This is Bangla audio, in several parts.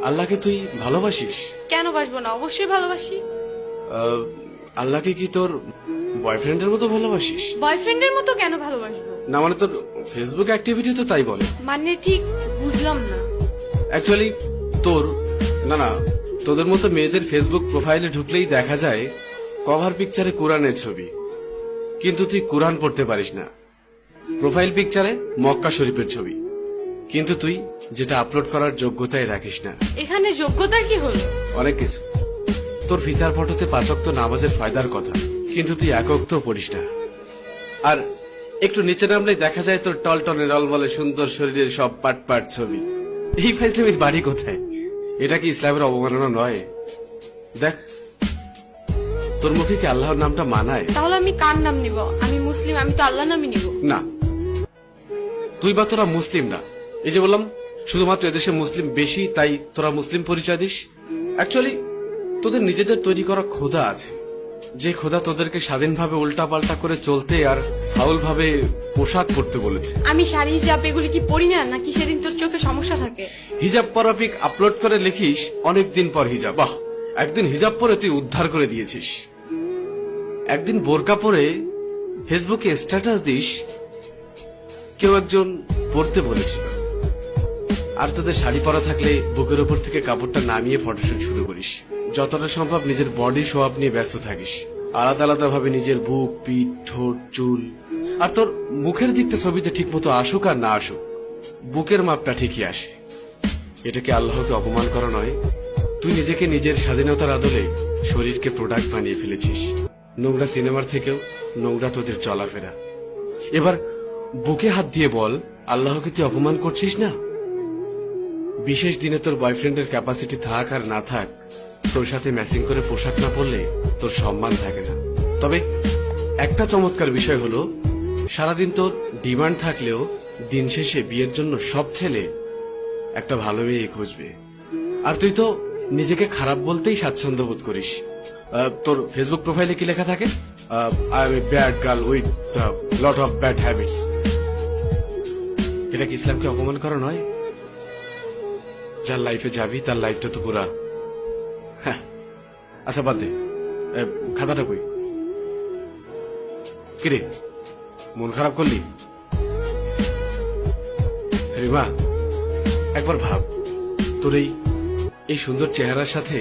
আল্লাহকে তুই ভালোবাসিস? কেন বাসবো না, অবশ্যই ভালোবাসি। আল্লাহকে কি তোর বয়ফ্রেন্ডের মতো ভালোবাসিস? বয়ফ্রেন্ডের মতো কেন ভালোবাসবো? না মানে তোর ফেসবুক অ্যাক্টিভিটি তো তাই বলে। মানে ঠিক বুঝলাম না। অ্যাকচুয়ালি তোর না তোদের মতো মেয়েদের ফেসবুক প্রোফাইলে ঢুকলেই দেখা যায় কভার পিকচারে কোরআনের ছবি, কিন্তু তুই কোরআন পড়তে পারিস না। প্রোফাইল পিকচারে মক্কা শরীফের ছবি, কিন্তু তুই যেটা আপলোড করার যোগ্যতাই রাখিস না। এখানে যোগ্যতা কি হলো? অনেক কিছু। তোর ফিচার ফটোতে 5 ওয়াক্ত নামাজের ফায়দার কথা, কিন্তু তুই 1 ওয়াক্ত পড়িস না। আর একটু নিচে নামলেই দেখা যায় তোর টলটনে রলমলে সুন্দর শরীরের সব পাট পাট ছবি। এই ফাইজলামির বাড়ি কোথায়? এটা কি ইসলামের অবমাননা নয়? দেখ, তোর মুখে কি আল্লাহর নামটা মানায়? তাহলে আমি কার নাম নিব? আমি মুসলিম, আমি তো আল্লাহ নামই নিব। না, তুই বা তোরা মুসলিম না। এই যে বললাম, শুধুমাত্র এদেশে মুসলিম বেশি তাই তোরা মুসলিম পরিচয় দিস। অ্যাকচুয়ালি তোদের নিজেদের তৈরি করা খোদা আছে, যে খোদা তোদেরকে স্বাধীনভাবে উল্টাপাল্টা করে চলতে আর ফাউল ভাবে পোশাক পরতে বলেছে। আমি শাড়ি হিজাব এগুলি কি পরি না, নাকি সেদিন তোর চোখে সমস্যা থাকে? হিজাব পরা পিক আপলোড করে লিখিস অনেকদিন পর হিজাব। বাহ, একদিন হিজাব পরে তুই উদ্ধার করে দিয়েছিস। একদিন বোরকা পরে ফেসবুকে স্ট্যাটাস দিস কেউ একজন পড়তে বলেছিল। আর তোদের শাড়ি পরা থাকলে বুকের উপর থেকে কাপড়টা নামিয়ে ফটোশুট শুরু করিস। যতটা সম্ভব নিজের বডি শো আপ নিয়ে ব্যস্ত থাকিস, আলাদা আলাদা ভাবে নিজের বুক, পিঠ, ঠোঁট, চুল। আর তোর মুখের দিকটা ছবিতে ঠিক মতো আসুক আর না আসুক, বুকের মাপটা ঠিকই আসে। এটা কি আল্লাহকে অপমান করা নয়? তুই নিজেকে নিজের স্বাধীনতার আদলে শরীরকে প্রোডাক্ট বানিয়ে ফেলেছিস। নোংরা সিনেমার থেকেও নোংরা তোদের চলাফেরা। এবার বুকে হাত দিয়ে বল, আল্লাহকে তুই অপমান করছিস না? বিশেষ দিনে তোর বয়ফ্রেন্ডের ক্যাপাসিটি থাক আর না থাক, তোর সাথে ম্যাচিং করে পোশাক না পরলে তোর সম্মান থাকে না। তবে একটা চমৎকার বিষয় হলো, সারাদিন তোর ডিমান্ড থাকলেও দিন শেষে বিয়ের জন্য সব ছেলে একটা ভালো মেয়ে খুঁজবে। আর তুই তো নিজেকে খারাপ বলতেই স্বাচ্ছন্দ্য বোধ করিস। তোর ফেসবুক প্রোফাইলে কি লেখা থাকে? I M a bad girl with lot of bad habits. এটা কি ইসলামকে অপমান করা নয়? যার লাইফে যাবি তার লাইফটা তো পুরা। আচ্ছা বাদ দে, খাতাটা কই? কিরে, মন খারাপ করলি? রিমা, একবার ভাব, তোর এই সুন্দর চেহারার সাথে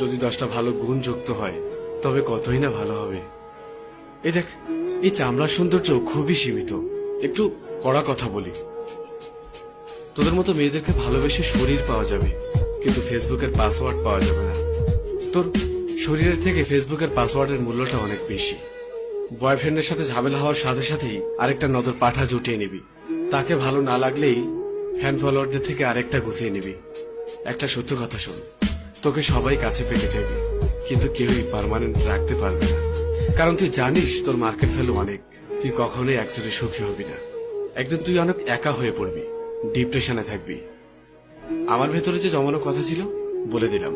যদি 10টা ভালো গুণ যুক্ত হয় তবে কতই না ভালো হবে। এই দেখ, এই চামড়ার সৌন্দর্য খুবই সীমিত। একটু কড়া কথা বলি, তোদের মতো মেয়েদেরকে ভালোবেসে শরীর পাওয়া যাবে, কিন্তু ফেসবুকের পাসওয়ার্ড পাওয়া যাবে না। তোর শরীরের থেকে ফেসবুকের পাসওয়ার্ডের মূল্যটা অনেক বেশি। বয়ফ্রেন্ডের সাথে ঝামেলা হওয়ার সাথে সাথেই আরেকটা নজর পাঠা জুটিয়ে নিবি। তাকে ভালো না লাগলেই ফ্যান ফলোয়ারদের থেকে আরেকটা গুছিয়ে নিবি। একটা সত্য কথা শোন, তোকে সবাই কাছে পেতে চাইবে, কিন্তু কেউই পার্মানেন্ট রাখতে পারবে না। কারণ তুই জানিস তোর মার্কেট ভ্যালু অনেক। তুই কখনোই একজনে সুখী হবি না। একদিন তুই অনেক একা হয়ে পড়বি, ডিপ্রেশনে থাকবি। আমার ভেতরে যে জমানো কথা ছিল বলে দিলাম।